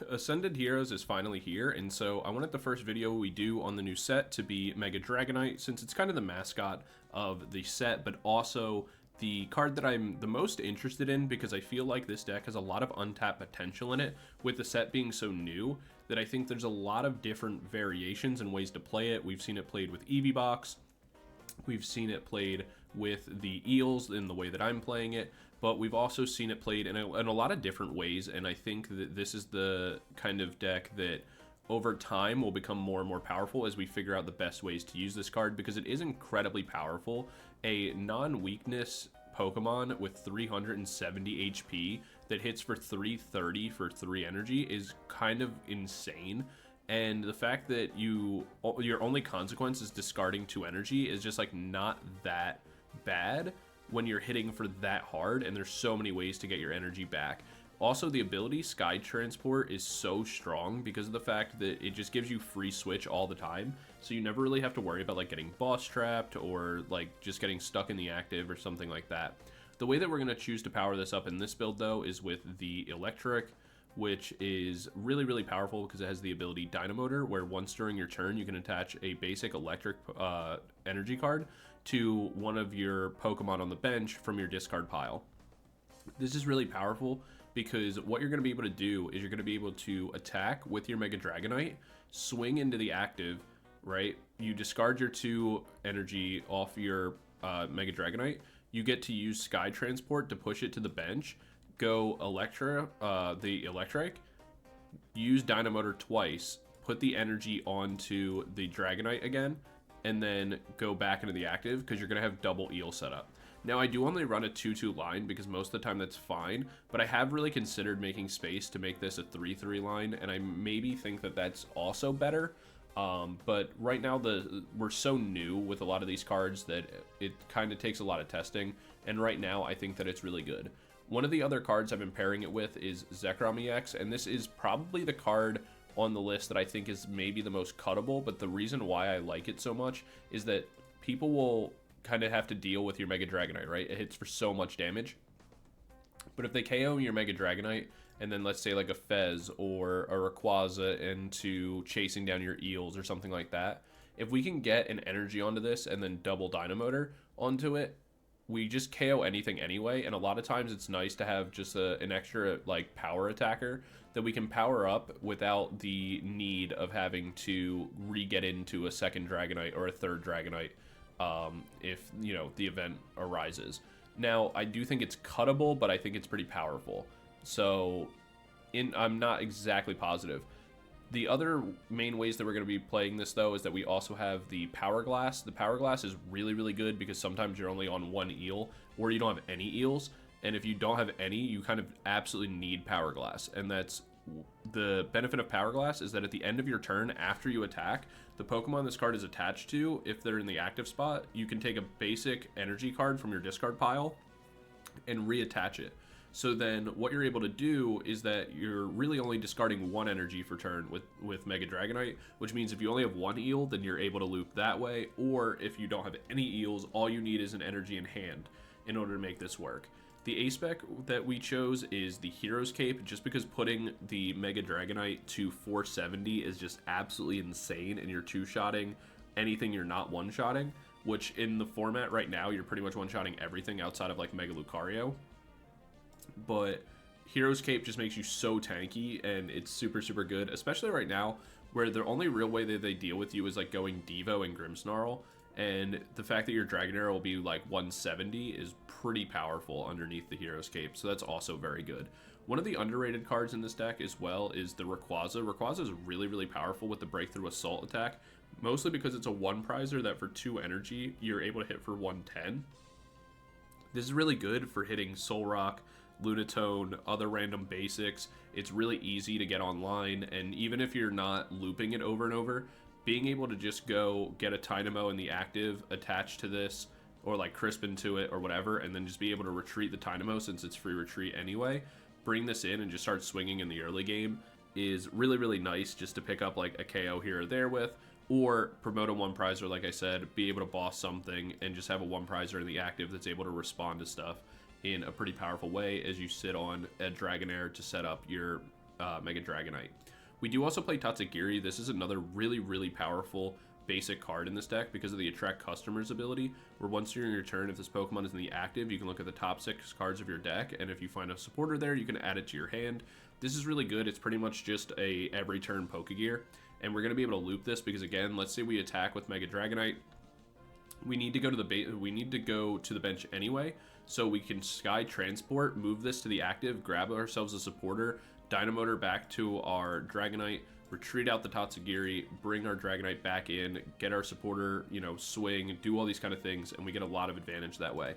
Ascended Heroes is finally here, and so I wanted the first video we do on the new set to be Mega Dragonite, since it's kind of the mascot of the set, but also the card that I'm the most interested in, because I feel like this deck has a lot of untapped potential in it, with the set being so new, that I think there's a lot of different variations and ways to play it. We've seen it played with Eevee Box, we've seen it played with the Eels in the way that I'm playing it, but we've also seen it played in a lot of different ways, and I think that this is the kind of deck that over time will become more and more powerful as we figure out the best ways to use this card, because it is incredibly powerful. A non-weakness Pokemon with 370 HP that hits for 330 for 3 energy is kind of insane. And the fact that your only consequence is discarding 2 energy is just like not that bad when you're hitting for that hard, and there's so many ways to get your energy back. Also, the ability Sky Transport is so strong because of the fact that it just gives you free switch all the time, so you never really have to worry about like getting boss trapped or like just getting stuck in the active or something like that. The way that we're going to choose to power this up in this build though is with the Eelektrik, which is really powerful because it has the ability Dynamotor, where once during your turn you can attach a basic electric energy card to one of your Pokemon on the bench from your discard pile. This is really powerful because what you're going to be able to do is you're going to be able to attack with your Mega Dragonite, swing into the active, right? You discard your 2 energy off your Mega Dragonite. You get to use Sky Transport to push it to the bench, go the Eelektrik, use Dynamotor twice, put the energy onto the Dragonite again, and then go back into the active because you're going to have double Eel set up. Now, I do only run a 2-2 line because most of the time that's fine, but I have really considered making space to make this a 3-3 line, and I maybe think that that's also better. But right now we're so new with a lot of these cards that it kind of takes a lot of testing, and right now I think that it's really good. One of the other cards I've been pairing it with is Zekrom EX, and this is probably the card on the list that I think is maybe the most cuttable, but the reason why I like it so much is that people will kind of have to deal with your Mega Dragonite, right? It hits for so much damage. But if they KO your Mega Dragonite, and then let's say like a Fez or a Rayquaza into chasing down your Eels or something like that, if we can get an energy onto this and then double Dynamotor onto it, we just KO anything anyway. And a lot of times it's nice to have just an extra like power attacker that we can power up without the need of having to re-get into a second Dragonite or a third Dragonite if, you know, the event arises. Now, I do think it's cuttable, but I think it's pretty powerful. So I'm not exactly positive. The other main ways that we're going to be playing this, though, is that we also have the Powerglass. The Powerglass is really good because sometimes you're only on 1 Eel, or you don't have any Eels. And if you don't have any, you kind of absolutely need Powerglass. And that's the benefit of Powerglass, is that at the end of your turn, after you attack, the Pokemon this card is attached to, if they're in the active spot, you can take a basic energy card from your discard pile and reattach it. So then what you're able to do is that you're really only discarding 1 energy for turn with Mega Dragonite, which means if you only have 1 Eel, then you're able to loop that way, or if you don't have any Eels, all you need is an energy in hand in order to make this work. The A-Spec that we chose is the Hero's Cape, just because putting the Mega Dragonite to 470 is just absolutely insane, and you're 2-shotting anything you're not 1-shotting, which in the format right now, you're pretty much 1-shotting everything outside of like Mega Lucario. But Hero's Cape just makes you so tanky, and it's super good, especially right now where the only real way that they deal with you is like going Devo and Grimmsnarl, and the fact that your Dragonair will be like 170 is pretty powerful underneath the Hero's Cape, so that's also very good. One of the underrated cards in this deck as well is the Rayquaza. Rayquaza is really powerful with the Breakthrough Assault attack, mostly because it's a 1-prizer that for 2 energy you're able to hit for 110. This is really good for hitting Solrock, Lunatone, other random basics. It's really easy to get online, and even if you're not looping it over and over, being able to just go get a Tynamo in the active attached to this, or like Crispin to it or whatever, and then just be able to retreat the Tynamo since it's free retreat anyway, bring this in and just start swinging in the early game is really nice, just to pick up like a KO here or there with, or promote a 1-prizer, like I said, be able to boss something and just have a 1-prizer in the active that's able to respond to stuff in a pretty powerful way as you sit on a Dragonair to set up your Mega Dragonite. We do also play Tatsugiri. This is another really, really powerful basic card in this deck because of the Attract Customers ability, where once you're in your turn, if this Pokemon is in the active, you can look at the top 6 cards of your deck, and if you find a supporter there, you can add it to your hand. This is really good. It's pretty much just a every turn Pokegear, and we're going to be able to loop this because, again, let's say we attack with Mega Dragonite. We need to go to the bench anyway, so we can Sky Transport, move this to the active, grab ourselves a supporter, Dynamotor back to our Dragonite, retreat out the Tatsugiri, bring our Dragonite back in, get our supporter, you know, swing, do all these kind of things, and we get a lot of advantage that way.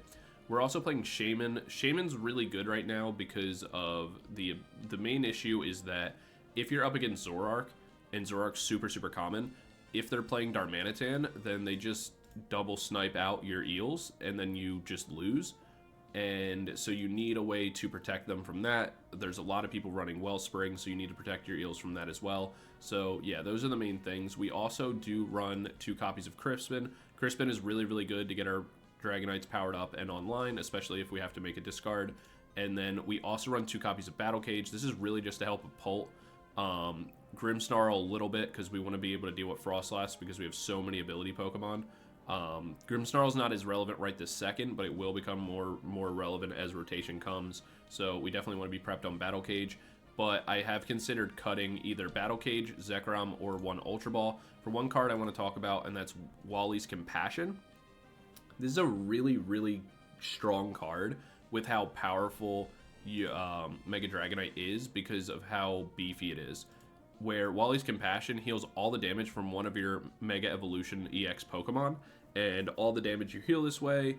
We're also playing Shaymin. Shaymin's really good right now because of the main issue is that if you're up against Zoroark, and Zoroark's super, super common, if they're playing Darmanitan, then they just double snipe out your Eels, and then you just lose. And so you need a way to protect them from that. There's a lot of people running Wellspring, so you need to protect your Eels from that as well. So yeah, those are the main things. We also do run 2 copies of Crispin. Crispin is really, really good to get our Dragonites powered up and online, especially if we have to make a discard. And then we also run 2 copies of Battle Cage. This is really just to help a Pult. Grimmsnarl a little bit because we want to be able to deal with Frostlass because we have so many ability Pokemon. Grimmsnarl's not as relevant right this second, but it will become more relevant as rotation comes. So we definitely want to be prepped on Battle Cage. But I have considered cutting either Battle Cage, Zekrom, or 1 Ultra Ball. For one card I want to talk about, and that's Wally's Compassion. This is a really, really strong card with how powerful Mega Dragonite is because of how beefy it is. Where Wally's Compassion heals all the damage from one of your Mega Evolution EX Pokemon, and all the damage you heal this way,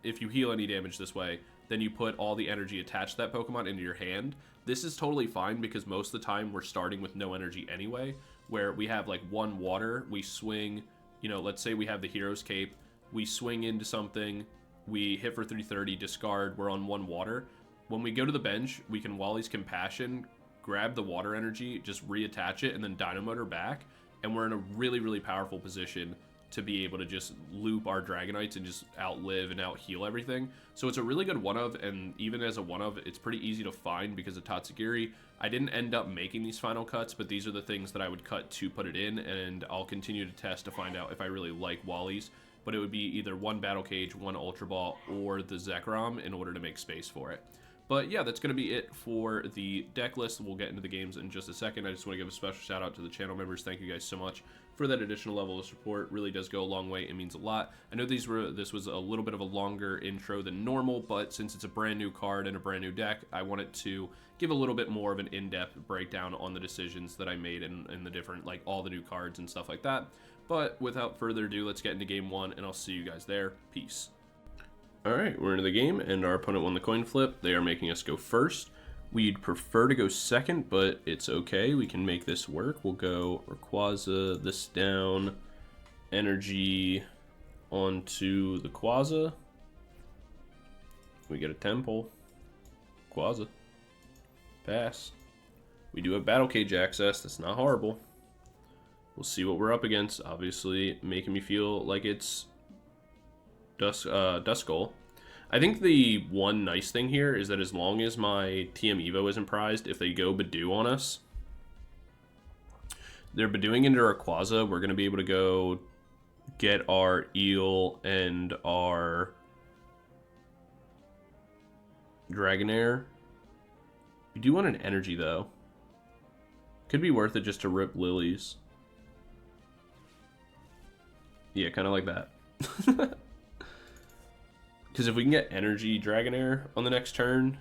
if you heal any damage this way, then you put all the energy attached to that Pokemon into your hand. This is totally fine because most of the time we're starting with no energy anyway, where we have like 1 water, we swing, you know, let's say we have the Hero's Cape, we swing into something, we hit for 330, discard, we're on 1 water. When we go to the bench, we can Wally's Compassion, grab the water energy, just reattach it, and then Dynamotor back, and we're in a really, really powerful position to be able to just loop our Dragonites and just outlive and out-heal everything. So it's a really good one-of, and even as a one-of, it's pretty easy to find because of Tatsugiri. I didn't end up making these final cuts, but these are the things that I would cut to put it in, and I'll continue to test to find out if I really like Wally's. But it would be either 1 Battle Cage, 1 Ultra Ball, or the Zekrom in order to make space for it. But yeah, that's going to be it for the deck list. We'll get into the games in just a second. I just want to give a special shout out to the channel members. Thank you guys so much for that additional level of support. Really does go a long way. It means a lot. I know this was a little bit of a longer intro than normal, but since it's a brand new card and a brand new deck, I wanted to give a little bit more of an in-depth breakdown on the decisions that I made in the different, like all the new cards and stuff like that. But without further ado, let's get into game 1, and I'll see you guys there. Peace. Alright, we're into the game, and our opponent won the coin flip. They are making us go first. We'd prefer to go second, but it's okay. We can make this work. We'll go Rayquaza, this down, energy onto the Quaza. We get a Temple. Quaza. Pass. We do have Battle Cage access. That's not horrible. We'll see what we're up against. Obviously, making me feel like it's Duskull. I think the one nice thing here is that as long as my TM Evo isn't prized, if they go Badoo on us, they're Badooing into our Quaza, we're going to be able to go get our Eel and our Dragonair. We do want an energy, though. Could be worth it just to rip Lilies. Yeah, kind of like that. Because if we can get energy Dragonair on the next turn,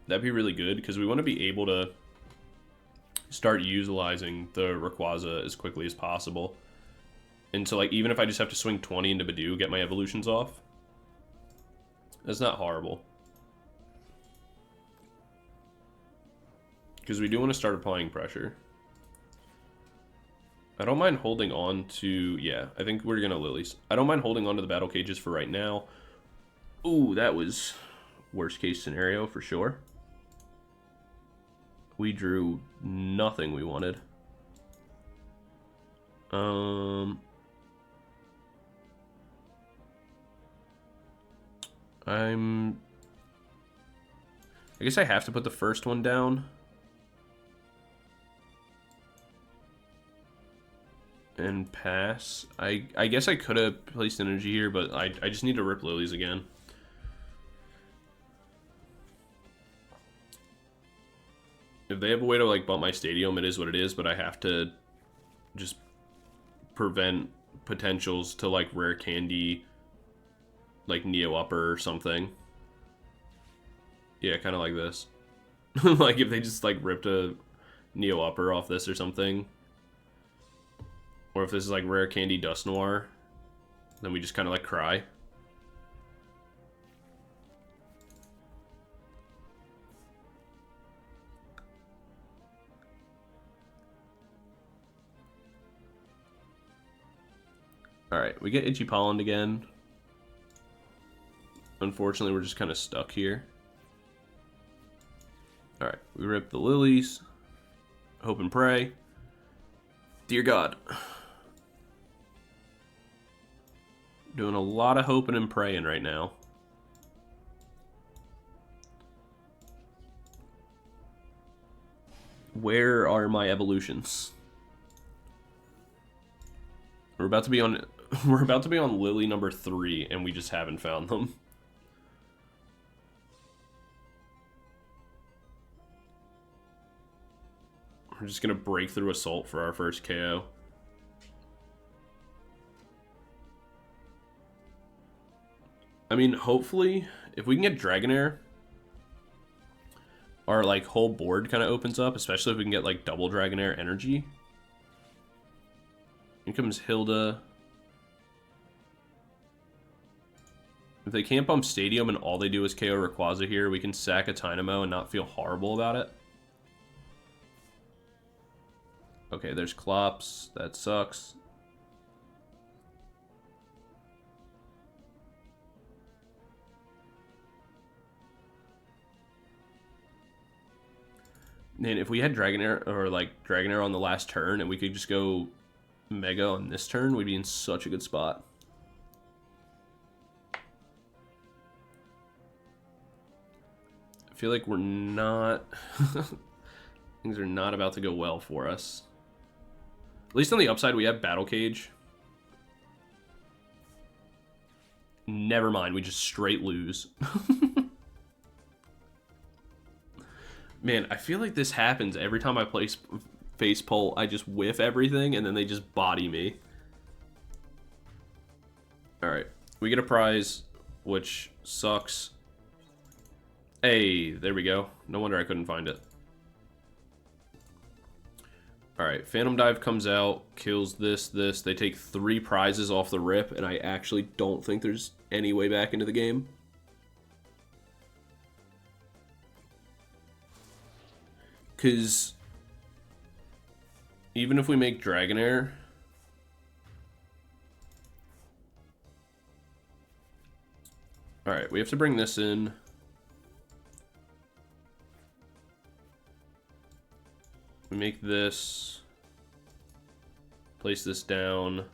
that'd be really good, because we want to be able to start utilizing the Rayquaza as quickly as possible. And so, like, even if I just have to swing 20 into Badoo, get my evolutions off, that's not horrible. Because we do want to start applying pressure. I don't mind holding on to, yeah, I think we're going to Lilies. I don't mind holding on to the Battle Cages for right now. Ooh, that was worst case scenario for sure. We drew nothing we wanted. I guess I have to put the first one down. And pass. I guess I could have placed energy here, but I just need to rip Lilies again. If they have a way to like bump my stadium, it is what it is, but I have to just prevent potentials to like rare candy, like Neo Upper or something. Yeah, kind of like this. Like if they just like ripped a Neo Upper off this or something. Or if this is like Rare Candy Dust Noir, then we just kind of like cry. Alright, we get Itchy Pollen again. Unfortunately, we're just kind of stuck here. Alright, we rip the Lilies. Hope and pray. Dear God. Doing a lot of hoping and praying right now. Where are my evolutions? We're about to be on Lily number 3 and we just haven't found them. We're just gonna break through Assault for our first KO. I mean, hopefully, if we can get Dragonair, our like whole board kind of opens up, especially if we can get like double Dragonair energy. Here comes Hilda. If they can't bump Stadium and all they do is KO Rayquaza here, we can sack a Tynamo and not feel horrible about it. Okay, there's Clops. That sucks. Man, if we had Dragonair, or like Dragonair on the last turn, and we could just go Mega on this turn, we'd be in such a good spot. I feel like we're not... Things are not about to go well for us. At least on the upside, we have Battle Cage. Never mind, we just straight lose. Man, I feel like this happens every time I play Face Pull. I just whiff everything, and then they just body me. Alright, we get a prize, which sucks. Hey, there we go. No wonder I couldn't find it. Alright, Phantom Dive comes out, kills this. They take 3 prizes off the rip, and I actually don't think there's any way back into the game. Because even if we make Dragonair, alright, we have to bring this in. We make this, place this down,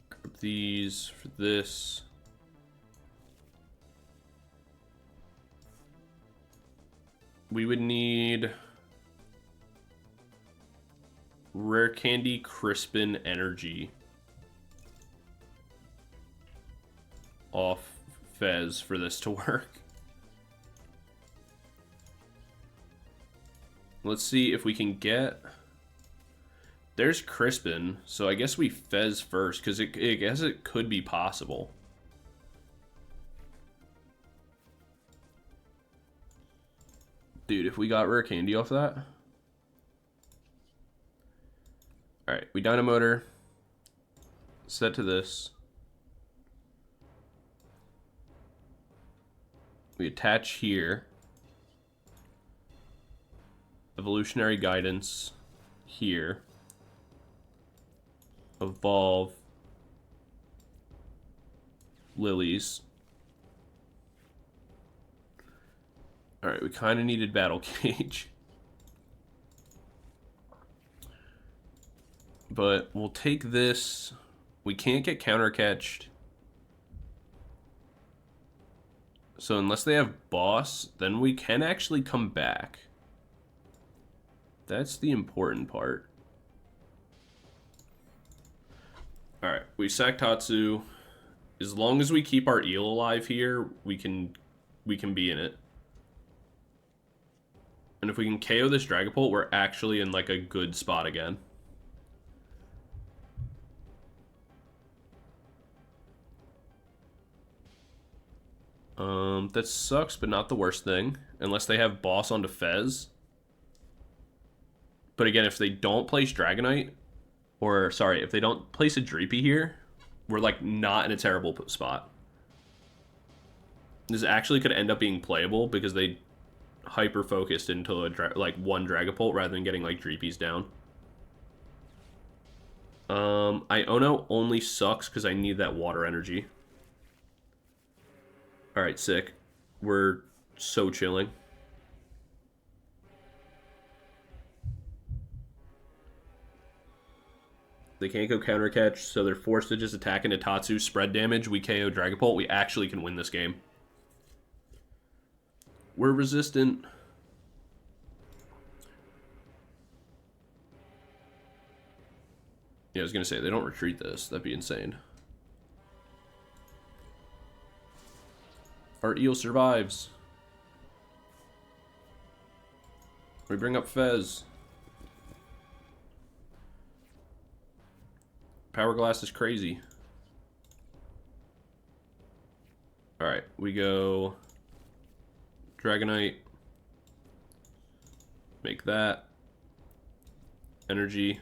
grab these for this. We would need Rare Candy Crispin Energy off Fez for this to work. Let's see if we can get... There's Crispin, so I guess we Fez first, because I guess it could be possible. Dude, if we got Rare Candy off that... Alright, we Dynamotor. Set to this. We attach here. Evolutionary Guidance here. Evolve Lilies. Alright, we kind of needed Battle Cage. But we'll take this. We can't get counter-catched. So unless they have boss, then we can actually come back. That's the important part. Alright, we sack Tatsu. As long as we keep our eel alive here, we can be in it. And if we can KO this Dragapult, we're actually in like a good spot again. That sucks, but not the worst thing. Unless they have boss onto Fez. But again, if they don't place Dragonite, or sorry, if they don't place a Dreepy here, we're like not in a terrible spot. This actually could end up being playable because they hyper focused into like one Dragapult rather than getting like Dreepies down. Iono only sucks because I need that water energy. Alright, sick. We're so chilling. They can't go counter catch, so they're forced to just attack into Tatsu, spread damage, we KO Dragapult, we actually can win this game. We're resistant. Yeah, I was gonna say, they don't retreat this. That'd be insane. Our eel survives. We bring up Fez. Powerglass is crazy. Alright, we go Dragonite. Make that. Energy.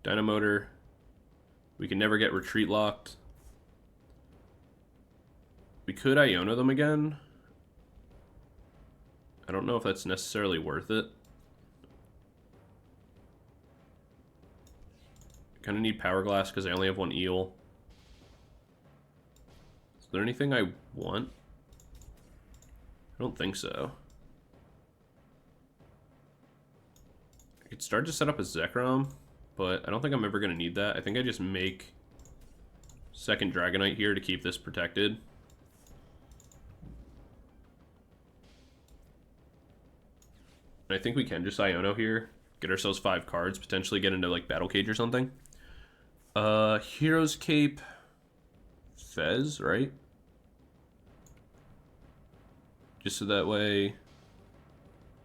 Dynamotor. We can never get retreat locked. We could Iono them again. I don't know if that's necessarily worth it. Kind of need Powerglass because I only have one eel. Is there anything I want? I don't think so. I could start to set up a Zekrom, but I don't think I'm ever going to need that. I think I just make second Dragonite here to keep this protected. And I think we can just Iono here. Get ourselves 5 cards, potentially get into like Battle Cage or something. Hero's Cape. Fez, right? Just so that way...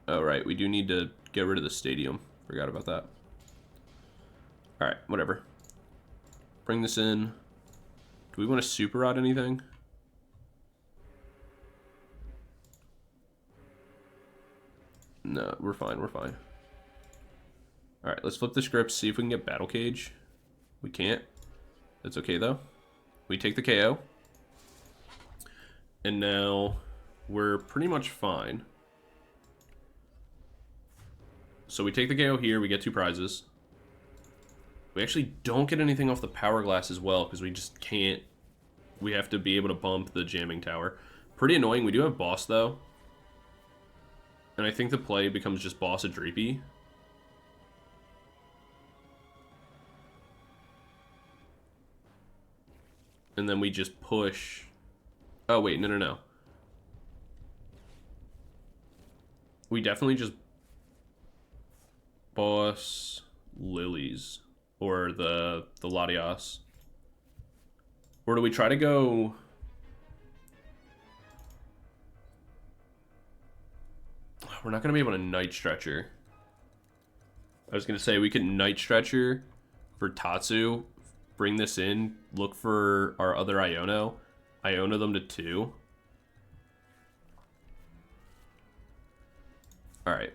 Oh, right, we do need to get rid of the stadium. Forgot about that. Alright, whatever. Bring this in. Do we want to Super Rod anything? No, we're fine, we're fine. Alright, let's flip the script, see if we can get Battle Cage. We can't. That's okay, though. We take the KO. And now we're pretty much fine. So we take the KO here, we get 2 prizes. We actually don't get anything off the Powerglass as well, because we just can't. We have to be able to bump the jamming tower. Pretty annoying. We do have boss, though. And I think the play becomes just boss a Dreepy. And then we just push. Oh, wait, no. We definitely just boss Lilies. Or the Latias. Or do we try to go... We're not going to be able to Night Stretcher. I was going to say we could Night Stretcher for Tatsu. Bring this in. Look for our other Iono. Iono them to 2. Alright.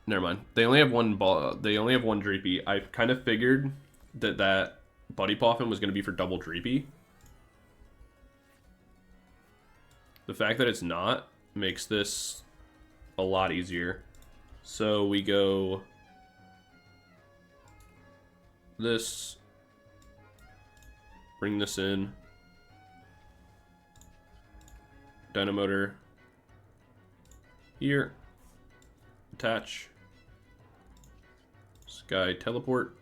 Never mind. They only have one ball. They only have one Dreepy. I kind of figured that Buddy Poffin was going to be for double Dreepy. The fact that it's not makes this a lot easier. So we go this, bring this in, Dynamotor here, attach, Sky Teleport,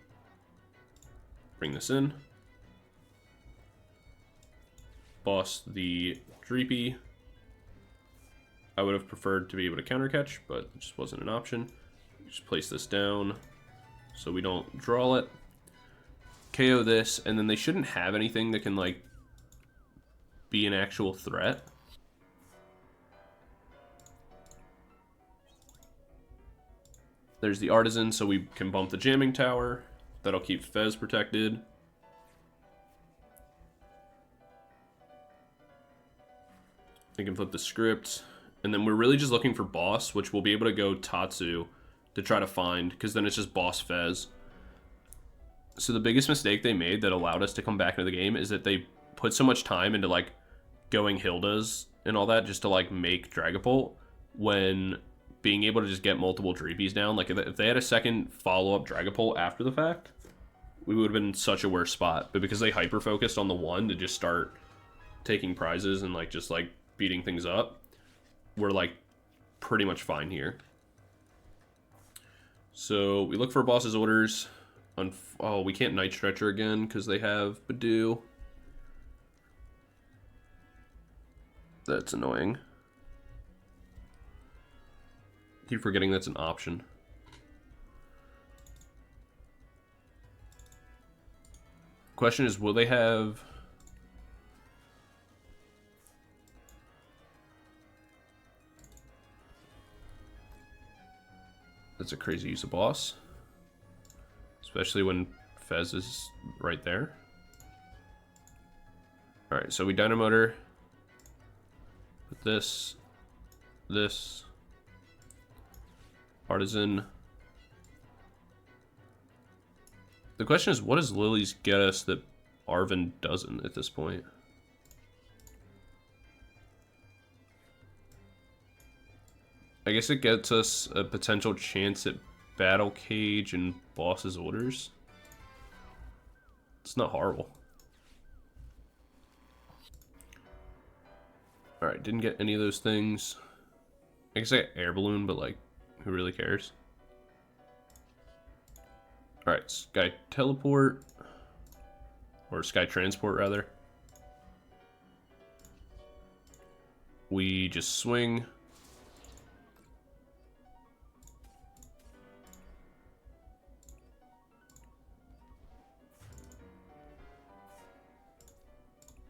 bring this in, boss the Dreepy. I would have preferred to be able to counter catch, but it just wasn't an option. Just place this down so we don't draw it. KO this, and then they shouldn't have anything that can, like, be an actual threat. There's the Artisan, so we can bump the Jamming Tower. That'll keep Fez protected. We can flip the script. And then we're really just looking for boss, which we'll be able to go Tatsu to try to find, because then it's just boss Fez. So the biggest mistake they made that allowed us to come back into the game is that they put so much time into, like, going Hildas and all that just to, like, make Dragapult, when being able to just get multiple Dreepies down, like, if they had a second follow-up Dragapult after the fact, we would have been in such a worse spot. But because they hyper-focused on the one to just start taking prizes and, like, just, like, beating things up, we're, like, pretty much fine here. So we look for boss's orders. Oh, we can't Night Stretcher again because they have Badoo. That's annoying. Keep forgetting that's an option. Question is, will they have... That's a crazy use of boss. Especially when Fez is right there. Alright, so we Dynamotor. With this. This. Artisan. The question is, what does Lillie's get us that Arven doesn't at this point? I guess it gets us a potential chance at Battle Cage and boss's orders. It's not horrible. Alright, didn't get any of those things. I guess I got Air Balloon, but, like, who really cares? Alright, Sky Teleport. Or Sky Transport, rather. We just swing.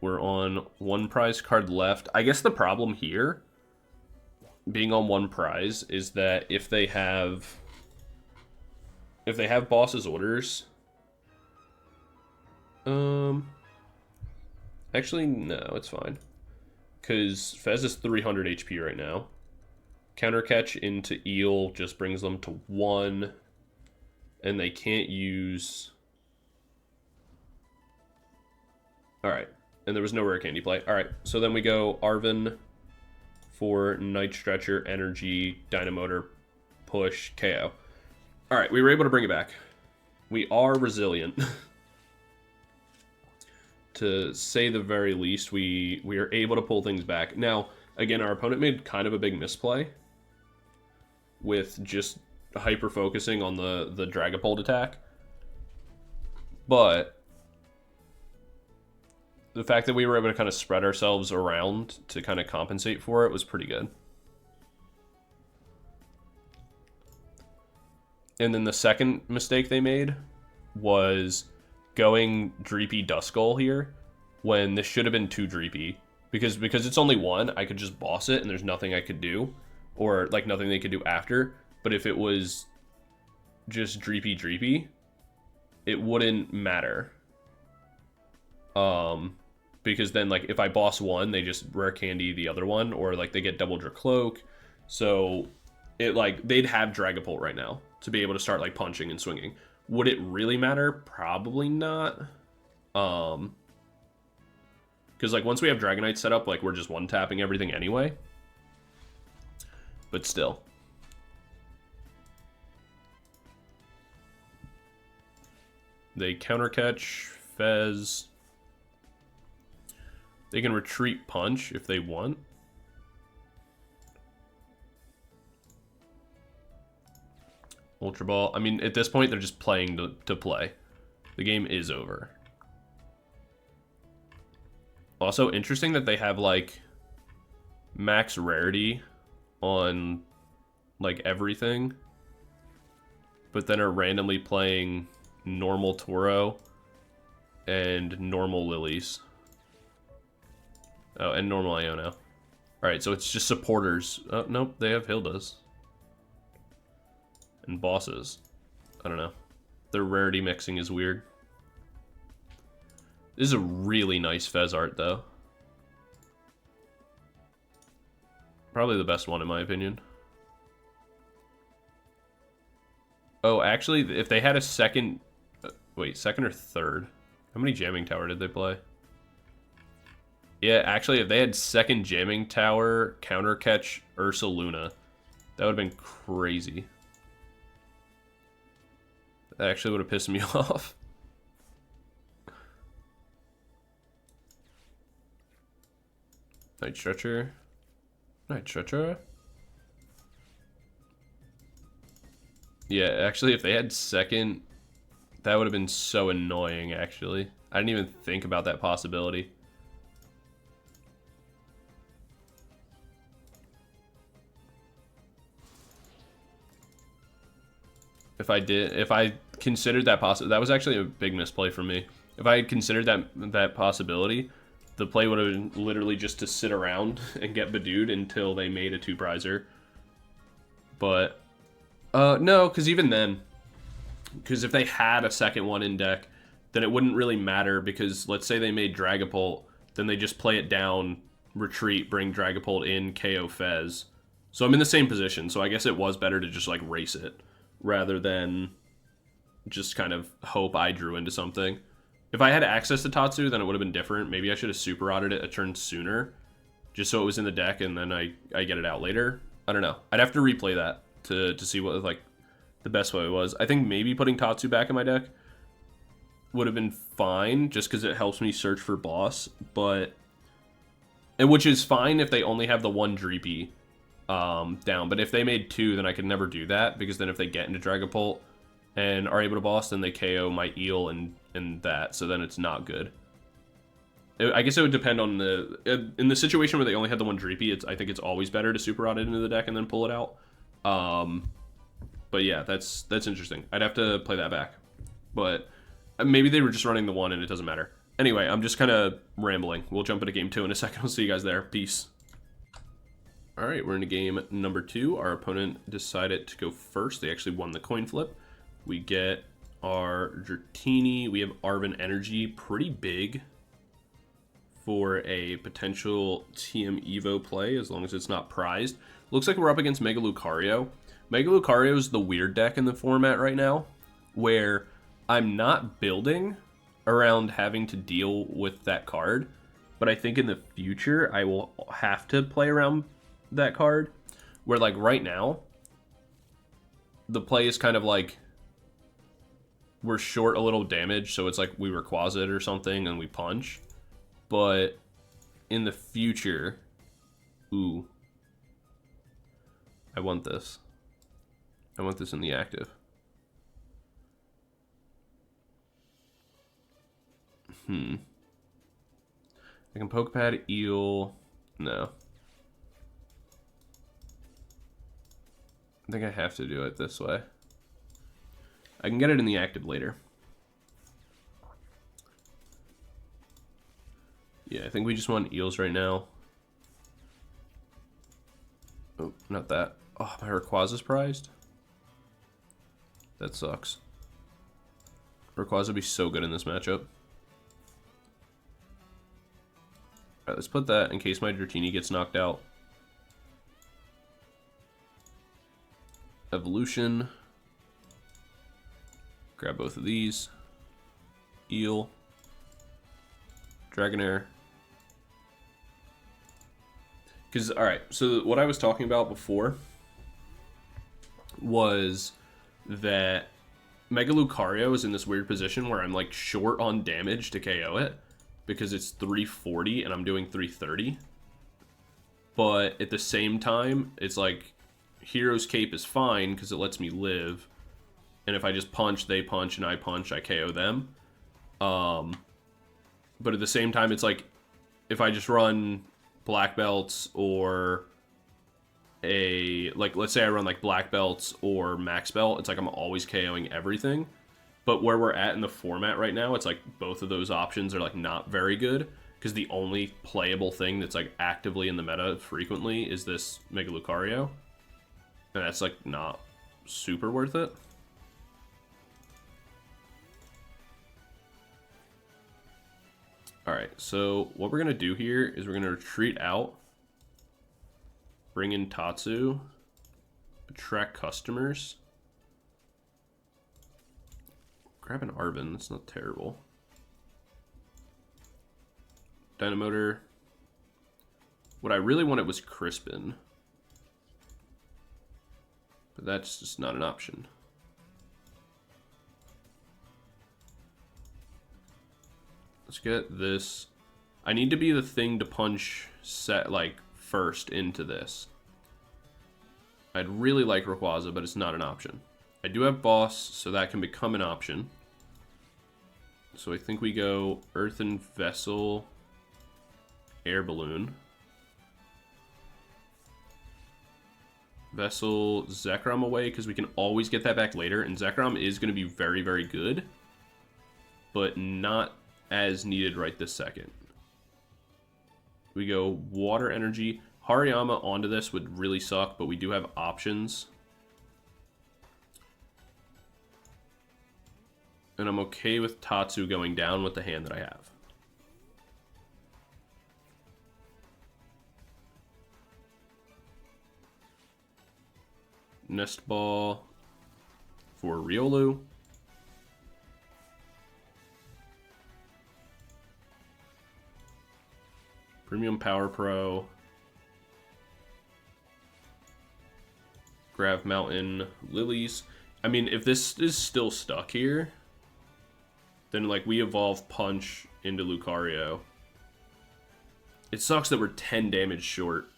We're on one prize card left. I guess the problem here, being on one prize, is that if they have boss's orders, actually no, it's fine, because Fez is 300 HP right now. Counter catch into Eel just brings them to 1, and they can't use. All right. And there was no Rare Candy play. Alright, so then we go Arven for Night Stretcher, Energy, Dynamotor, Push, KO. Alright, we were able to bring it back. We are resilient. To say the very least, we are able to pull things back. Now, again, our opponent made kind of a big misplay with just hyper-focusing on the Dragapult attack. But the fact that we were able to kind of spread ourselves around to kind of compensate for it was pretty good. And then the second mistake they made was going Dreepy Duskull here when this should have been 2 Dreepy. Because it's only 1, I could just boss it and there's nothing I could do. Or, like, nothing they could do after. But if it was just Dreepy, it wouldn't matter. Because then, like, if I boss one, they just Rare Candy the other one, or, like, they get double Dracloak. So, it, like, they'd have Dragapult right now to be able to start, like, punching and swinging. Would it really matter? Probably not. Because, like, once we have Dragonite set up, like, we're just one-tapping everything anyway. But still. They counter catch Fez. They can retreat punch if they want. Ultra Ball. I mean, at this point, they're just playing to play. The game is over. Also, interesting that they have, like, max rarity on, like, everything. But then are randomly playing normal Toro and normal Lilies. Oh, and normal Iono. Alright, so it's just supporters. Oh, nope, they have Hildas. And bosses. I don't know. Their rarity mixing is weird. This is a really nice Fez art, though. Probably the best one, in my opinion. Oh, actually, if they had a second... wait, second or third? How many Jamming Tower did they play? Yeah, actually, if they had second Jamming Tower, Counter Catch, Ursaluna, that would have been crazy. That actually would have pissed me off. Night Stretcher. Night Stretcher. Yeah, actually, if they had second, that would have been so annoying, actually. I didn't even think about that possibility. If I considered that that was actually a big misplay for me. If I had considered that possibility, the play would have been literally just to sit around and get Badooed until they made a 2-prizer. But, no, because even then, because if they had a second one in deck, then it wouldn't really matter, because let's say they made Dragapult, then they just play it down, retreat, bring Dragapult in, KO Fez. So I'm in the same position, so I guess it was better to just, like, race it, rather than just kind of hope I drew into something. If I had access to Tatsu, then it would have been different. Maybe I should have super rotted it a turn sooner, just so it was in the deck and then I get it out later. I don't know. I'd have to replay that to see what, like, the best way was. I think maybe putting Tatsu back in my deck would have been fine, just because it helps me search for boss, but... and which is fine if they only have the one Dreepy down, but if they made 2, then I could never do that, because then if they get into Dragapult and are able to boss, then they KO my Eel and that, so then it's not good. I guess it would depend on in the situation where they only had the one Dreepy, I think it's always better to super rot it into the deck and then pull it out. But yeah, that's interesting. I'd have to play that back. But maybe they were just running the one and it doesn't matter. Anyway, I'm just kind of rambling. We'll jump into game 2 in a second. We'll see you guys there. Peace. Alright, we're into game number 2. Our opponent decided to go first. They actually won the coin flip. We get our Dratini. We have Arven Energy. Pretty big for a potential TM Evo play, as long as it's not prized. Looks like we're up against Mega Lucario. Mega Lucario is the weird deck in the format right now, where I'm not building around having to deal with that card, but I think in the future I will have to play around that card, where, like, right now the play is kind of like we're short a little damage, so it's like we Rayquaza it or something and we punch. But in the future, ooh, I want this. I want this in the active. I can Poké Pad, Eel. No. I think I have to do it this way. I can get it in the active later. Yeah, I think we just want Eels right now. Oh, not that. Oh, my Rayquaza's prized? That sucks. Rayquaza would be so good in this matchup. Alright, let's put that in case my Dratini gets knocked out. Evolution. Grab both of these. Eel. Dragonair. Because, alright, so what I was talking about before was that Mega Lucario is in this weird position where I'm, like, short on damage to KO it, because it's 340 and I'm doing 330. But at the same time, it's like Hero's Cape is fine because it lets me live. And if I just punch, they punch, and I punch, I KO them. But at the same time, it's like if I just run black belts or like, let's say I run like black belts or max belt, it's like I'm always KOing everything. But where we're at in the format right now, it's like both of those options are like not very good, because the only playable thing that's like actively in the meta frequently is this Mega Lucario. And that's like not super worth it. Alright, so what we're going to do here is we're going to retreat out, bring in Tatsu, attract customers, grab an Arven, that's not terrible. Dynamotor. What I really wanted was Crispin, but that's just not an option. Let's get this. I need to be the thing to punch set like first into this. I'd really like Rayquaza, but it's not an option. I do have Boss, so that can become an option. So I think we go Earthen Vessel, Air Balloon. Vessel, Zekrom away, because we can always get that back later, and Zekrom is going to be very, very good, but not as needed right this second. We go Water Energy. Hariyama onto this would really suck, but we do have options. And I'm okay with Tatsu going down with the hand that I have. Nest Ball for Riolu. Premium Power Pro. Grav Mountain Lilies. I mean, if this is still stuck here, then like we evolve Punch into Lucario. It sucks that we're 10 damage short.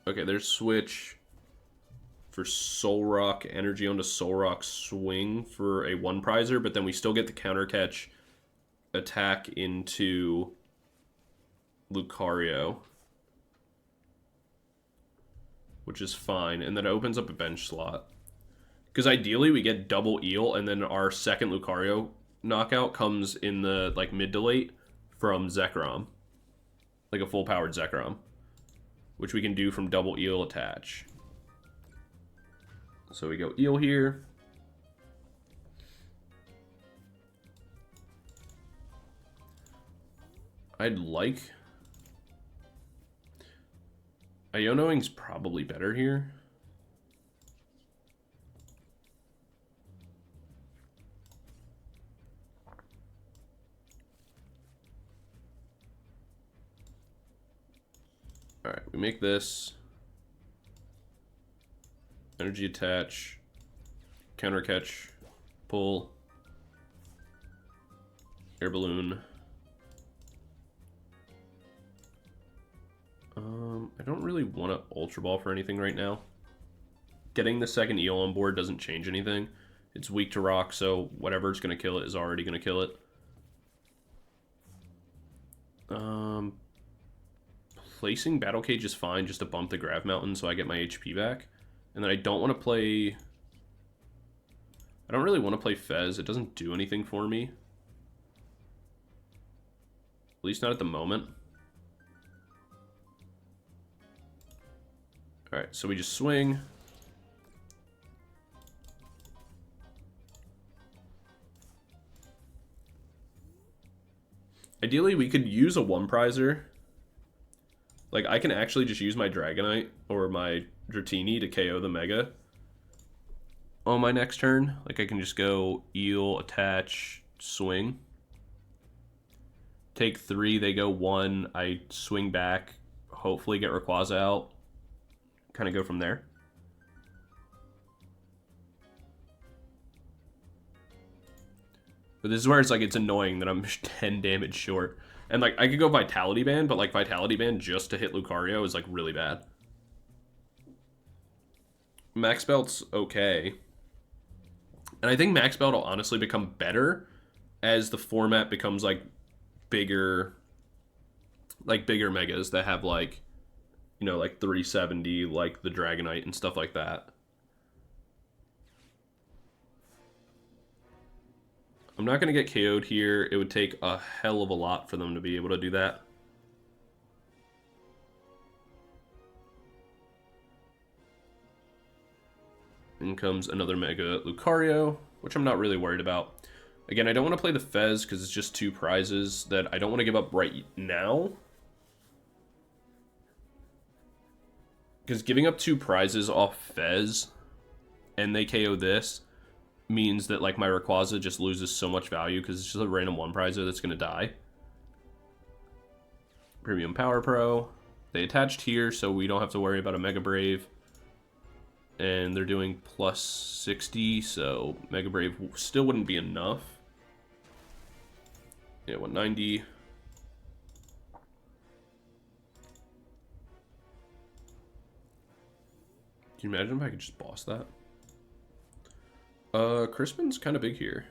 Okay, there's switch for Soul Rock Energy onto Soul Rock Swing for a 1-prizer, but then we still get the counter catch attack into Lucario, which is fine, and then it opens up a bench slot. Because ideally we get double Eel, and then our second Lucario knockout comes in the like mid to late from Zekrom, like a full powered Zekrom, which we can do from double Eel attach. So we go Eel here. I'd like Ionoing's probably better here. Alright, we make this. Energy attach. Counter catch. Pull. Air Balloon. I don't really want to Ultra Ball for anything right now. Getting the second Eel on board doesn't change anything. It's weak to rock, so whatever's going to kill it is already going to kill it. Placing Battle Cage is fine just to bump the Grav Mountain so I get my HP back. And then I don't want to play... I don't really want to play Fez. It doesn't do anything for me. At least not at the moment. Alright, so we just swing. Ideally, we could use a 1-prizer. Like, I can actually just use my Dragonite or my Dratini to KO the Mega on my next turn. Like, I can just go Eel, attach, swing. Take 3, they go 1, I swing back, hopefully get Rayquaza out. Kind of go from there. But this is where it's like, it's annoying that I'm 10 damage short. And like, I could go Vitality Band, but like Vitality Band just to hit Lucario is like really bad. Max Belt's okay. And I think Max Belt will honestly become better as the format becomes like bigger like bigger megas that have like, you know, like 370, like the Dragonite and stuff like that. I'm not going to get KO'd here. It would take a hell of a lot for them to be able to do that. In comes another Mega Lucario, which I'm not really worried about. Again, I don't want to play the Fez because it's just 2 prizes that I don't want to give up right now. Because giving up 2 prizes off Fez and they KO this means that like my Rayquaza just loses so much value because it's just a random 1 prizer that's going to die. Premium Power Pro. They attached here so we don't have to worry about a Mega Brave. And they're doing plus 60, so Mega Brave still wouldn't be enough. Yeah, 190. Can you imagine if I could just boss that? Crispin's kind of big here.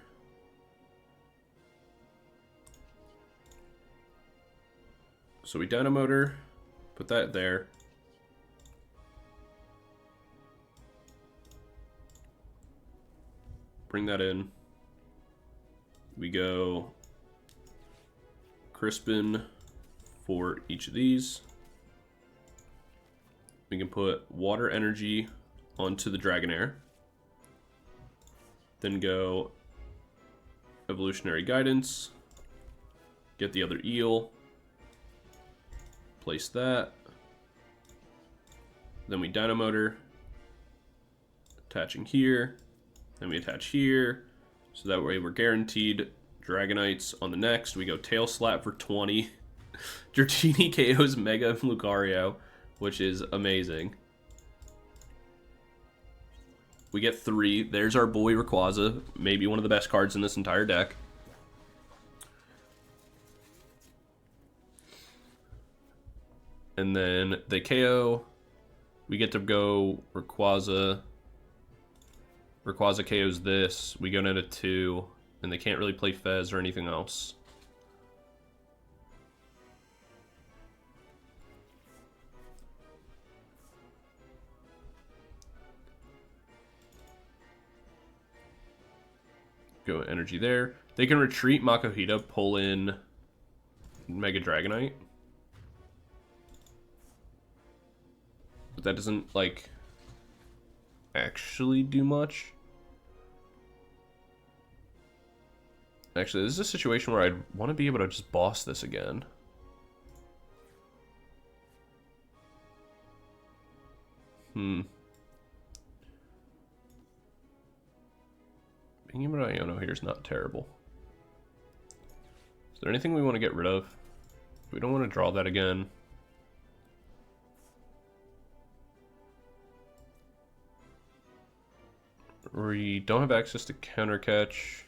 So we Dynamotor, put that there. Bring that in. We go Crispin for each of these. We can put Water Energy onto the Dragonair. Then go Evolutionary Guidance. Get the other eel. Place that. Then we Dynamotor. Attaching here. Then we attach here. So that way we're guaranteed Dragonites on the next. We go Tail Slap for 20. Dratini KO's Mega Lucario, which is amazing. We get 3. There's our boy Rayquaza, maybe one of the best cards in this entire deck. And then they KO. We get to go Rayquaza. Rayquaza KOs this. We go down to 2. And they can't really play Fez or anything else. Go energy there. They can retreat Makuhita, pull in Mega Dragonite. But that doesn't, like, actually do much. Actually, this is a situation where I'd want to be able to just boss this again. Being able to Iono here is not terrible. Is there anything we want to get rid of? We don't want to draw that again. We don't have access to counter catch.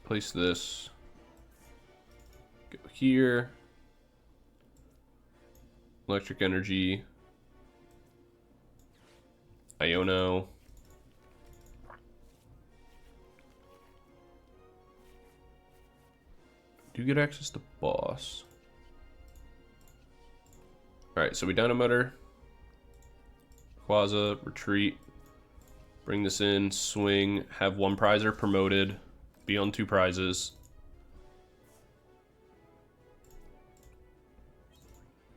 Place this. Go here. Electric energy. Iono. Do you get access to boss? Alright, so we Dynamotor. Rayquaza, retreat. Bring this in, swing, have 1 prizer promoted. Be on 2 prizes.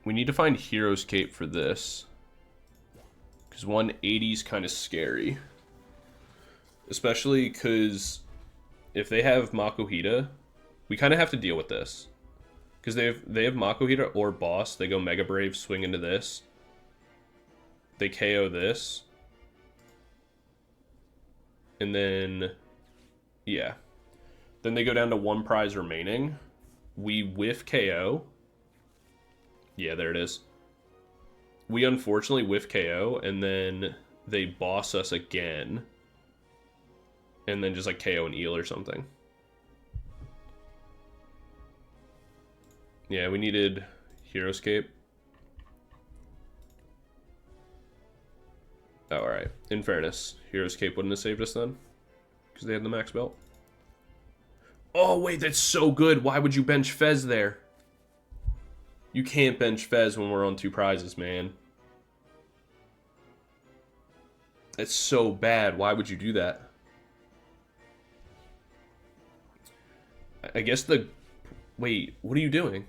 We need to find Hero's Cape for this. Because 180 is kind of scary. Especially because if they have Makuhita, we kind of have to deal with this. Because they have Makuhita or boss. They go Mega Brave, swing into this. They KO this. And then, yeah. Then they go down to 1 prize remaining. We whiff KO. Yeah, there it is. We unfortunately whiff KO, and then they boss us again. And then just like KO an eel or something. Yeah, we needed Hero's Cape. Oh, alright. In fairness, Hero's Cape wouldn't have saved us then. Because they had the max belt. Oh, wait, that's so good. Why would you bench Fez there? You can't bench Fez when we're on 2 prizes, man. That's so bad. Why would you do that? I guess the... Wait, what are you doing?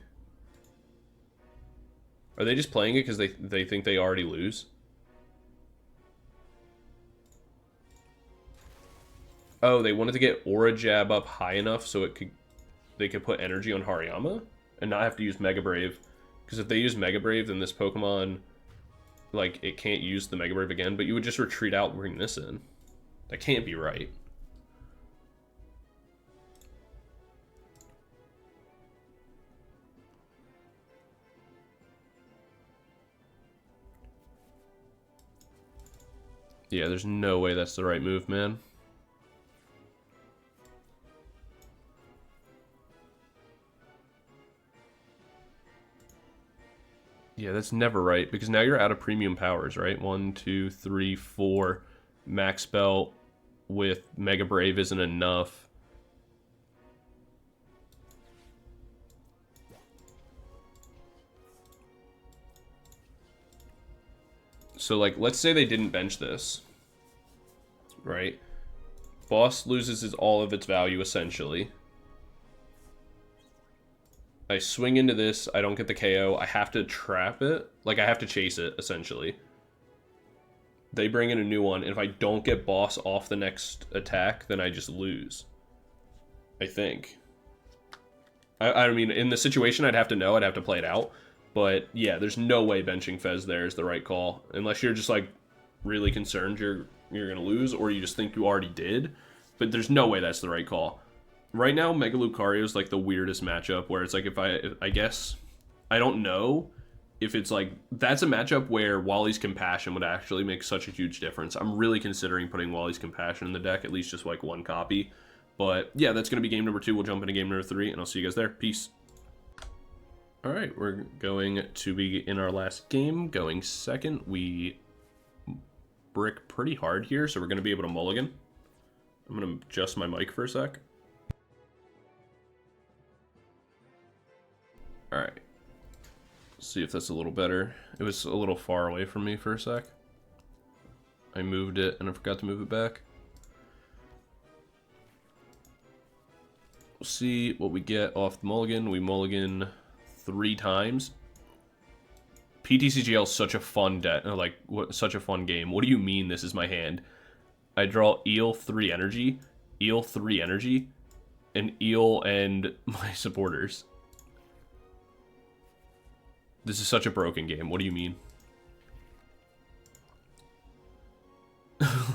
Are they just playing it because they think they already lose? Oh, they wanted to get Aura Jab up high enough so they could put energy on Hariyama and not have to use Mega Brave. Because if they use Mega Brave, then this Pokemon, like, it can't use the Mega Brave again, but you would just retreat out and bring this in. That can't be right. Yeah, there's no way that's the right move, man. Yeah, that's never right, because now you're out of premium powers, right? 1, 2, 3, 4. Max Belt with Mega Brave isn't enough. So, like, let's say they didn't bench this, right? Boss loses all of its value, essentially. I swing into this, I don't get the KO, I have to trap it. Like, I have to chase it, essentially. They bring in a new one, and if I don't get boss off the next attack, then I just lose. I think. I mean, in the situation, I'd have to know, I'd have to play it out. But, yeah, there's no way benching Fez there is the right call. Unless you're just, like, really concerned you're going to lose, or you just think you already did. But there's no way that's the right call. Right now, Mega Lucario is, like, the weirdest matchup, where it's like, if I guess, I don't know if it's, like, that's a matchup where Wally's Compassion would actually make such a huge difference. I'm really considering putting Wally's Compassion in the deck, at least just, like, 1 copy. But, yeah, that's going to be game number 2. We'll jump into game number 3, and I'll see you guys there. Peace. Alright, we're going to be in our last game, going second. We brick pretty hard here, so we're going to be able to mulligan. I'm going to adjust my mic for a sec. Alright. See if that's a little better. It was a little far away from me for a sec. I moved it and I forgot to move it back. We'll see what we get off the mulligan. We mulligan 3 times. PTCGL is such a fun such a fun game. What do you mean this is my hand? I draw Eel 3 energy, Eel 3 energy, and Eel and my supporters. This is such a broken game. What do you mean?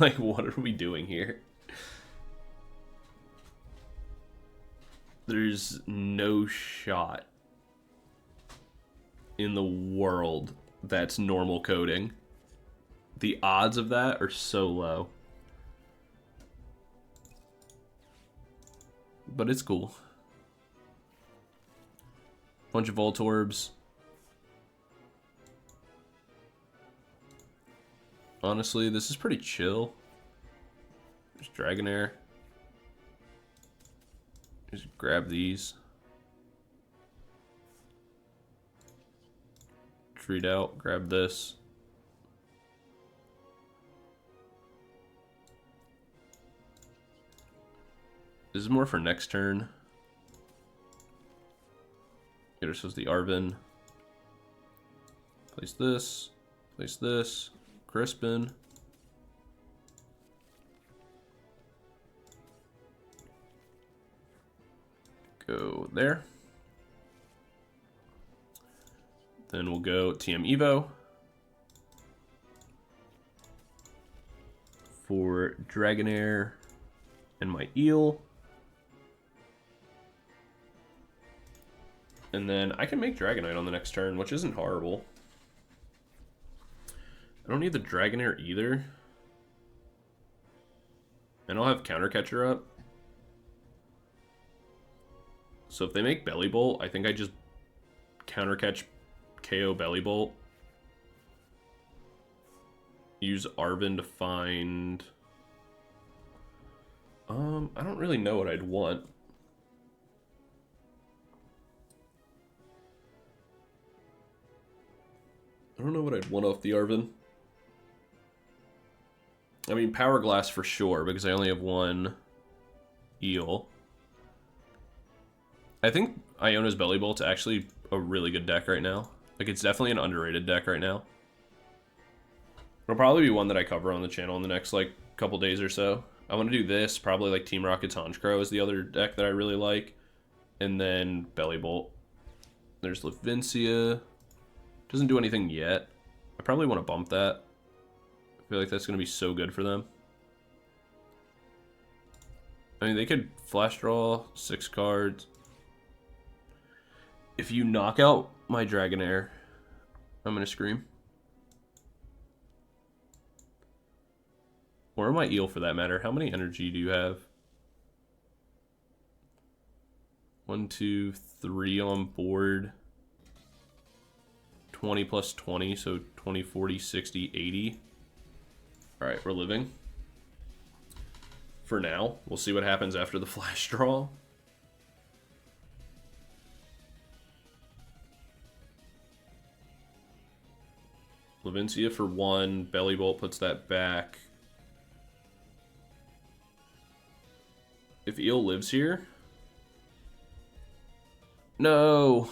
Like, what are we doing here? There's no shot in the world that's normal coding. The odds of that are so low. But it's cool. Bunch of Voltorbs. Honestly, this is pretty chill. There's Dragonair. Just grab these. Treat out, grab this. This is more for next turn. Get ourselves the Arven. Place this. Place this. Crispin. Go there. Then we'll go TM Evo for Dragonair and my Eel. And then I can make Dragonite on the next turn, which isn't horrible. I don't need the Dragonair either. And I'll have Counter Catcher up. So if they make Belly Bolt, I think I just Counter Catch KO Belly Bolt. Use Arven to find... I don't really know what I'd want. I don't know what I'd want off the Arven. I mean, Powerglass for sure, because I only have one Eel. I think Iono's Belly Bolt's actually a really good deck right now. Like, it's definitely an underrated deck right now. It'll probably be one that I cover on the channel in the next, like, couple days or so. I want to do this, probably, like, Team Rocket's Honchkrow is the other deck that I really like. And then Belly Bolt. There's Levincia. Doesn't do anything yet. I probably want to bump that. I feel like that's going to be so good for them. I mean, they could flash draw 6 cards. If you knock out my Dragonair, I'm going to scream. Or my Eel, for that matter. How many energy do you have? 1, 2, 3 on board. 20 plus 20, so 20, 40, 60, 80. Alright, we're living. For now. We'll see what happens after the flash draw. Levincia for 1. Belly Bolt puts that back. If Eel lives here... No!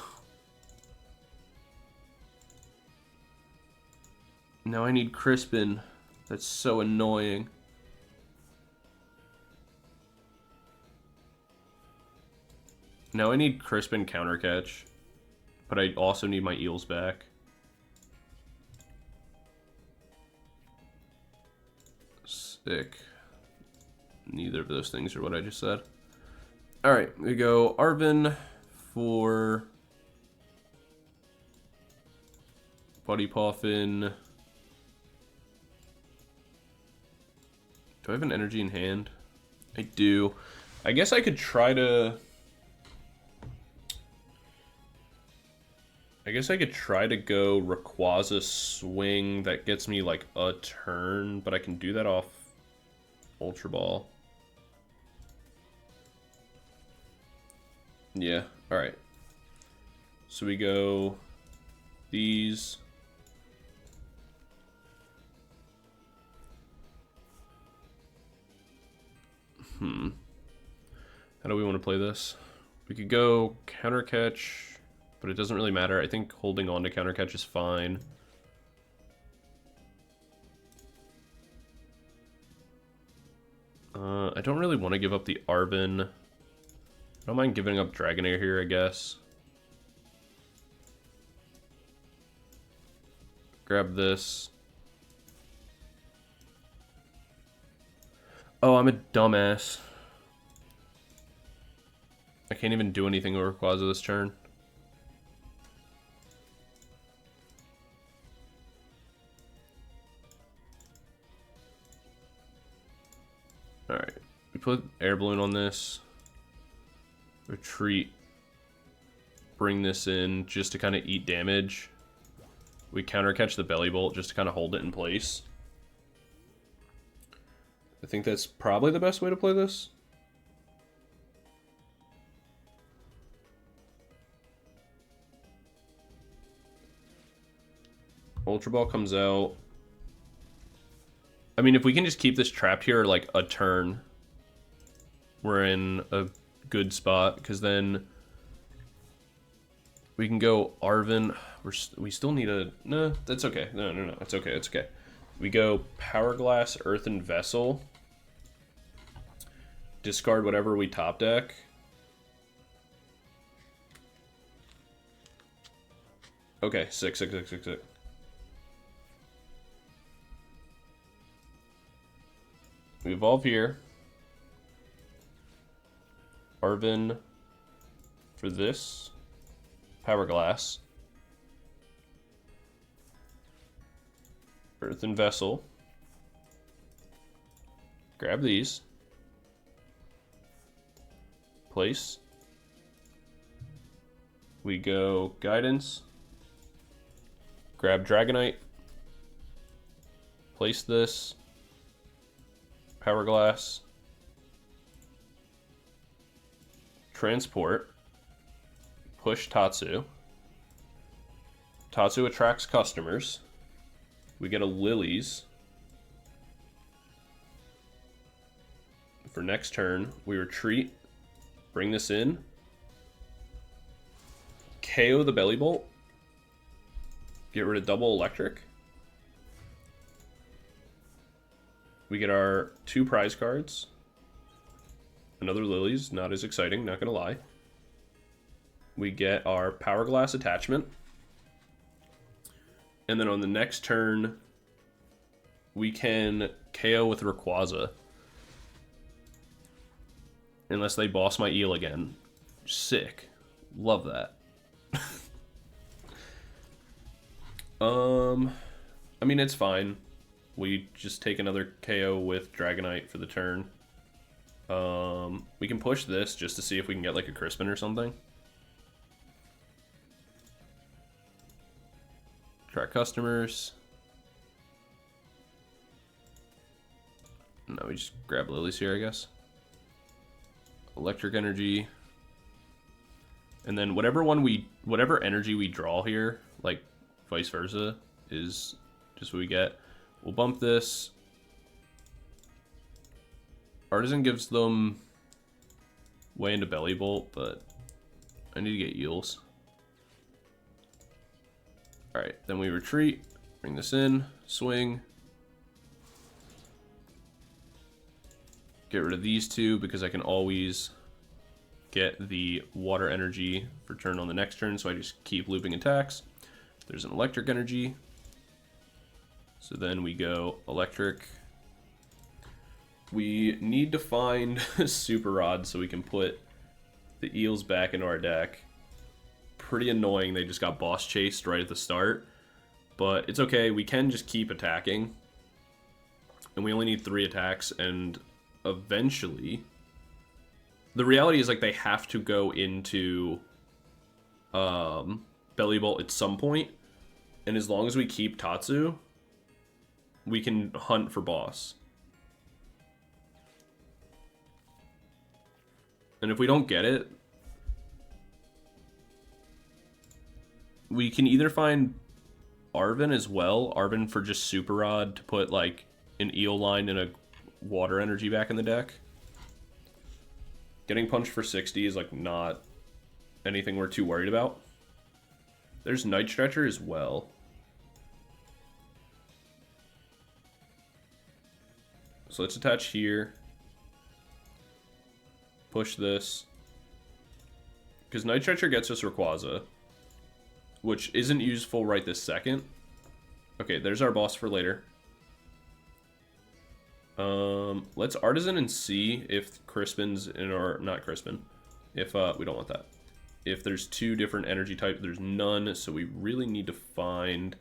Now I need Crispin. That's so annoying. Now I need Crispin counter catch. But I also need my Eels back. Sick. Neither of those things are what I just said. Alright, we go Arven for Buddy Poffin. Do I have an energy in hand? I do. I guess I could try to... go Rayquaza swing that gets me like a turn, but I can do that off Ultra Ball. Yeah, alright. So we go these. How do we want to play this? We could go counter catch, but it doesn't really matter. I think holding on to counter catch is fine. I don't really want to give up the Arven. I don't mind giving up Dragonair here, I guess. Grab this. Oh, I'm a dumbass. I can't even do anything over Rayquaza this turn. Alright. We put Air Balloon on this. Retreat. Bring this in just to kind of eat damage. We counter catch the Belly Bolt just to kind of hold it in place. I think that's probably the best way to play this. Ultra Ball comes out. I mean, if we can just keep this trapped here like a turn, we're in a good spot, because then we can go Arven. We still need a... No, that's okay. No, it's okay, it's okay. We go Powerglass Earthen Vessel. Discard whatever we top deck. Okay, sick. We evolve here. Arven for this. Powerglass. Earthen Vessel. Grab these. Place. We go Guidance. Grab Dragonite. Place this. Powerglass. Transport. Push Tatsu. Tatsu attracts customers. We get a Lillie's. For next turn, we retreat, bring this in, KO the Belly Bolt, get rid of double electric. We get our 2 prize cards. Another Lillie's, not as exciting, not gonna lie. We get our Powerglass attachment. And then on the next turn, we can KO with Rayquaza. Unless they boss my eel again. Sick. Love that. I mean, it's fine. We just take another KO with Dragonite for the turn. We can push this just to see if we can get like a Crispin or something. Track customers. No, we just grab Lillie's here, I guess. Electric energy. And then whatever energy we draw here, like vice versa, is just what we get. We'll bump this. Artisan gives them way into Belly Bolt, but I need to get Eels. Alright, then we retreat, bring this in, swing. Get rid of these 2 because I can always get the water energy for turn on the next turn, so I just keep looping attacks. There's an electric energy. So then we go electric. We need to find Super Rod so we can put the Eels back into our deck. Pretty annoying they just got boss chased right at the start. But it's okay, we can just keep attacking. And we only need 3 attacks, and eventually... The reality is, like, they have to go into Belly Bolt at some point. And as long as we keep Tatsu, we can hunt for boss. And if we don't get it, we can either find Arven as well. Arven for just Super Rod to put, like, an Eel line and a water energy back in the deck. Getting punched for 60 is, like, not anything we're too worried about. There's Night Stretcher as well. So let's attach here. Push this. Because Night Stretcher gets us Rayquaza, which isn't useful right this second. Okay, there's our boss for later. Let's Artisan and see if Crispin's in our... Not Crispin. If, we don't want that. If there's 2 different energy types, there's none, so we really need to find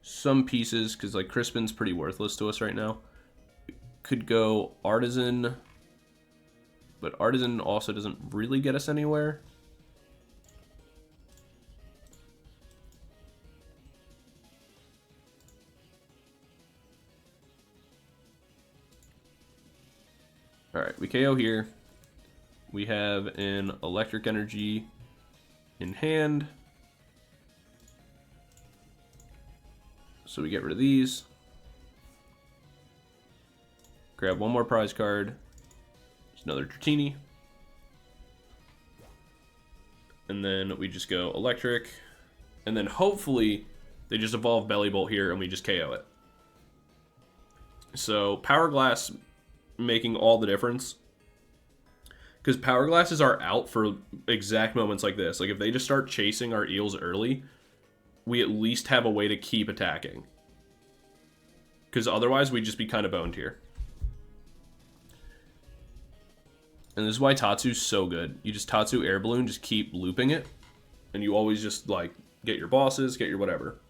some pieces, because, like, Crispin's pretty worthless to us right now. Could go Artisan, but Artisan also doesn't really get us anywhere. Alright, we KO here. We have an electric energy in hand. So we get rid of these. Grab 1 more prize card. There's another Dratini. And then we just go electric. And then hopefully they just evolve Belly Bolt here and we just KO it. So Powerglass making all the difference. Because Powerglasses are out for exact moments like this. Like, if they just start chasing our Eels early, we at least have a way to keep attacking. Because otherwise, we'd just be kind of boned here. And this is why Tatsu's so good. You just Tatsu Air Balloon, just keep looping it. And you always just, like, get your bosses, get your whatever.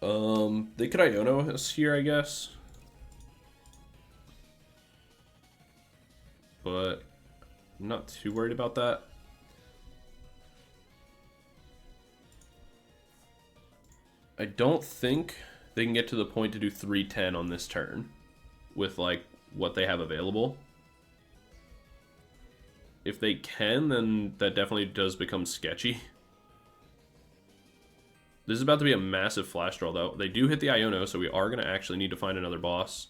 They could Iono us here, I guess. But I'm not too worried about that. I don't think they can get to the point to do 310 on this turn with, like, what they have available. If they can, then that definitely does become sketchy. This is about to be a massive flash draw, though. They do hit the Iono, so we are going to actually need to find another boss.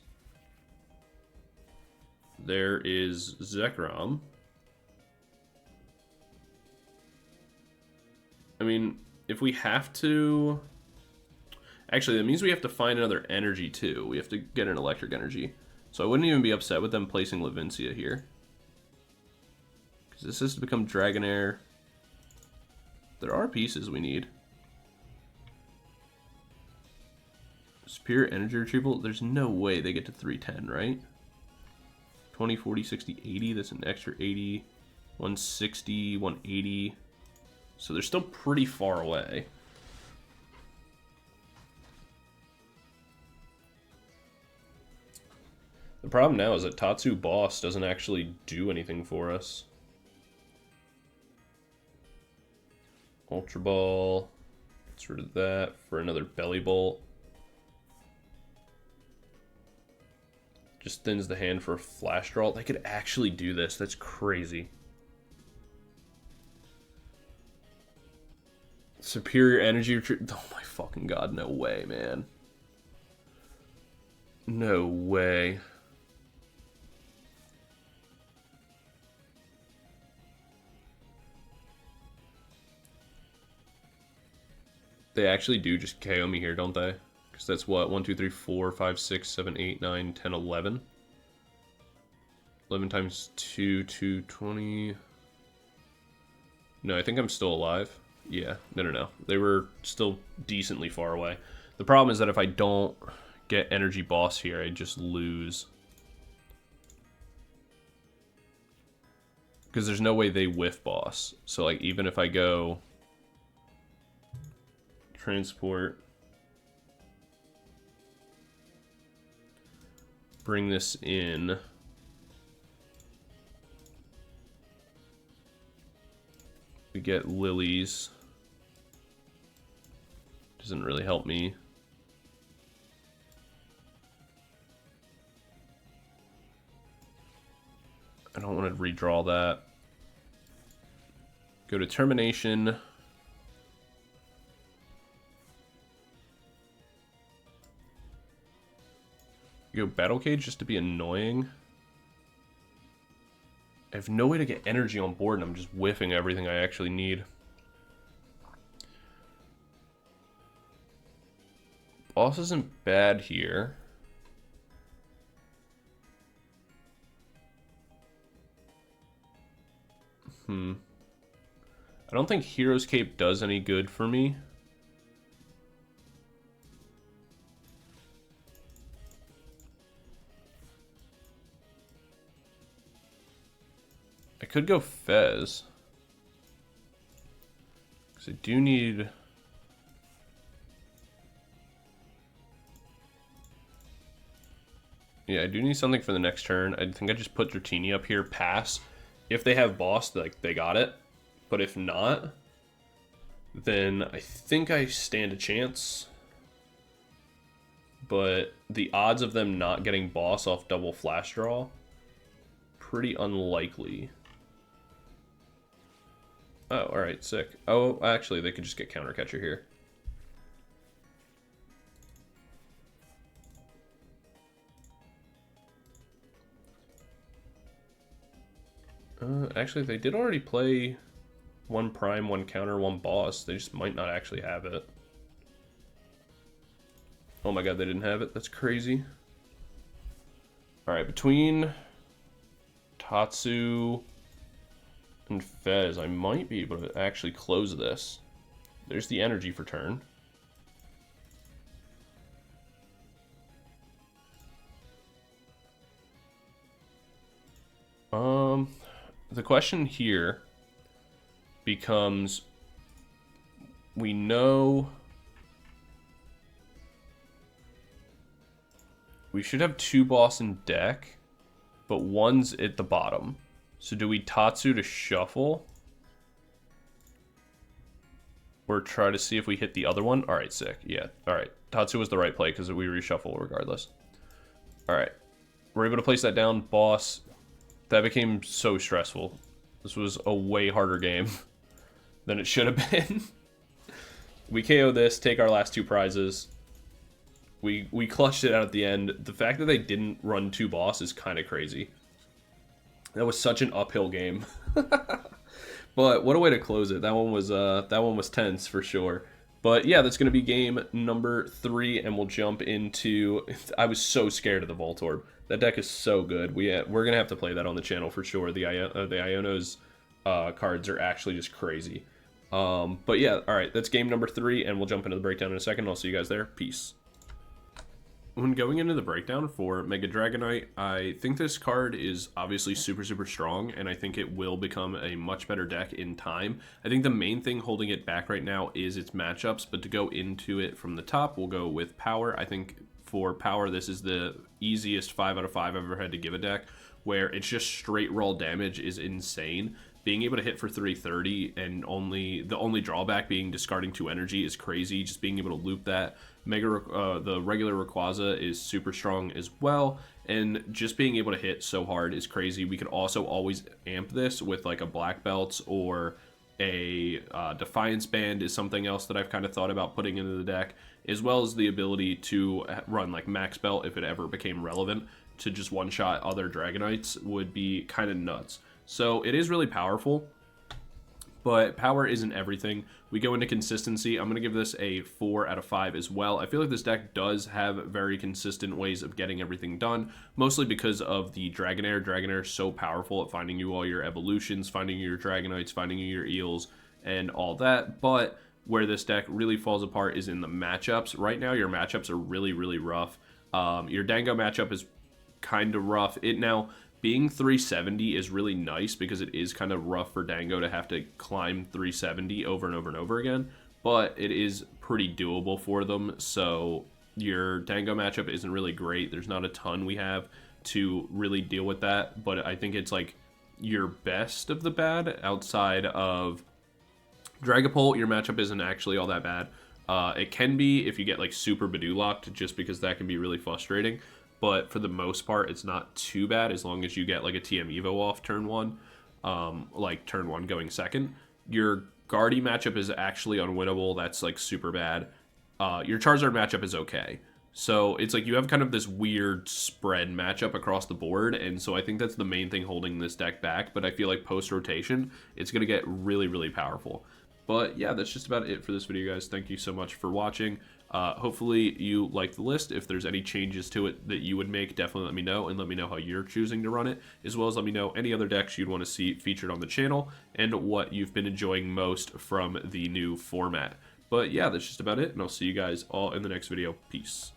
There is Zekrom. I mean, if we have to... Actually, that means we have to find another energy, too. We have to get an electric energy. So I wouldn't even be upset with them placing Levincia here. Because this has to become Dragonair. There are pieces we need. Superior energy retrieval? There's no way they get to 310, right? 20, 40, 60, 80. That's an extra 80. 160, 180. So they're still pretty far away. The problem now is that Tatsu Boss doesn't actually do anything for us. Ultra Ball. Gets rid of that for another Belly Bolt. Just thins the hand for a flash draw. They could actually do this. That's crazy. Superior energy retreat. Oh my fucking god, no way, man. No way. They actually do just KO me here, don't they? Because that's what? 1, 2, 3, 4, 5, 6, 7, 8, 9, 10, 11. 11 times 2, 220. No, I think I'm still alive. Yeah, no. They were still decently far away. The problem is that if I don't get energy boss here, I just lose. Because there's no way they whiff boss. So, like, even if I go... Transport. Bring this in. We get Lillies. Doesn't really help me. I don't want to redraw that. Go to Termination. Go Battle Cage just to be annoying. I have no way to get energy on board and I'm just whiffing everything I actually need. Boss isn't bad here. I don't think Hero's Cape does any good for me. I could go Fez. Because I do need... Yeah, I do need something for the next turn. I think I just put Dratini up here, pass. If they have boss, like, they got it. But if not, then I think I stand a chance. But the odds of them not getting boss off double flash draw, pretty unlikely. Oh, alright, sick. Oh, actually, they could just get Counter Catcher here. Actually, they did already play one Prime, one Counter, one Boss. They just might not actually have it. Oh my god, they didn't have it? That's crazy. Alright, between Tatsu and Fez, I might be able to actually close this. There's the energy for turn. The question here becomes, we know we should have 2 boss in deck, but one's at the bottom. So do we Tatsu to shuffle? Or try to see if we hit the other one? Alright, sick. Yeah, alright. Tatsu was the right play because we reshuffle regardless. Alright. We're able to place that down. Boss. That became so stressful. This was a way harder game than it should have been. We KO this, take our last 2 prizes. We clutched it out at the end. The fact that they didn't run 2 boss is kind of crazy. That was such an uphill game. But what a way to close it. That one was tense for sure. But yeah, that's going to be game number 3, and we'll jump into... I was so scared of the Voltorb. That deck is so good. We're going to have to play that on the channel for sure. The Iono's cards are actually just crazy. But yeah, alright, that's game number 3, and we'll jump into the breakdown in a second. I'll see you guys there. Peace. When going into the breakdown for Mega Dragonite, I think this card is obviously super, super strong, and I think it will become a much better deck in time. I think the main thing holding it back right now is its matchups, but to go into it from the top, we'll go with Power. I think for Power, this is the easiest 5 out of 5 I've ever had to give a deck, where it's just straight raw damage is insane. Being able to hit for 330 and the only drawback being discarding 2 energy is crazy. Just being able to loop that. The regular Rayquaza is super strong as well, and just being able to hit so hard is crazy. We could also always amp this with like a Black Belt or a Defiance Band is something else that I've kind of thought about putting into the deck, as well as the ability to run like Max Belt if it ever became relevant to just one-shot other Dragonites would be kind of nuts. So it is really powerful, but power isn't everything. We go into consistency. I'm going to give this a 4 out of 5 as well. I feel like this deck does have very consistent ways of getting everything done, mostly because of the Dragonair. Dragonair is so powerful at finding you all your evolutions, finding you your Dragonites, finding you your Eels, and all that. But where this deck really falls apart is in the matchups. Right now, your matchups are really, really rough. Your Dango matchup is kind of rough. Being 370 is really nice because it is kind of rough for Dango to have to climb 370 over and over and over again, but it is pretty doable for them. So your Dango matchup isn't really great. There's not a ton we have to really deal with that, but I think it's like your best of the bad. Outside of Dragapult, your matchup isn't actually all that bad. It can be if you get like super Badoo locked, just because that can be really frustrating. But for the most part, it's not too bad as long as you get like a TM Evo off turn 1, like turn 1 going second. Your Guardy matchup is actually unwinnable. That's like super bad. Your Charizard matchup is okay. So it's like you have kind of this weird spread matchup across the board. And so I think that's the main thing holding this deck back. But I feel like post-rotation, it's going to get really, really powerful. But yeah, that's just about it for this video, guys. Thank you so much for watching. Hopefully you like the list. If there's any changes to it that you would make, definitely let me know, and let me know how you're choosing to run it, as well as let me know any other decks you'd want to see featured on the channel and what you've been enjoying most from the new format. But yeah, that's just about it, and I'll see you guys all in the next video. Peace.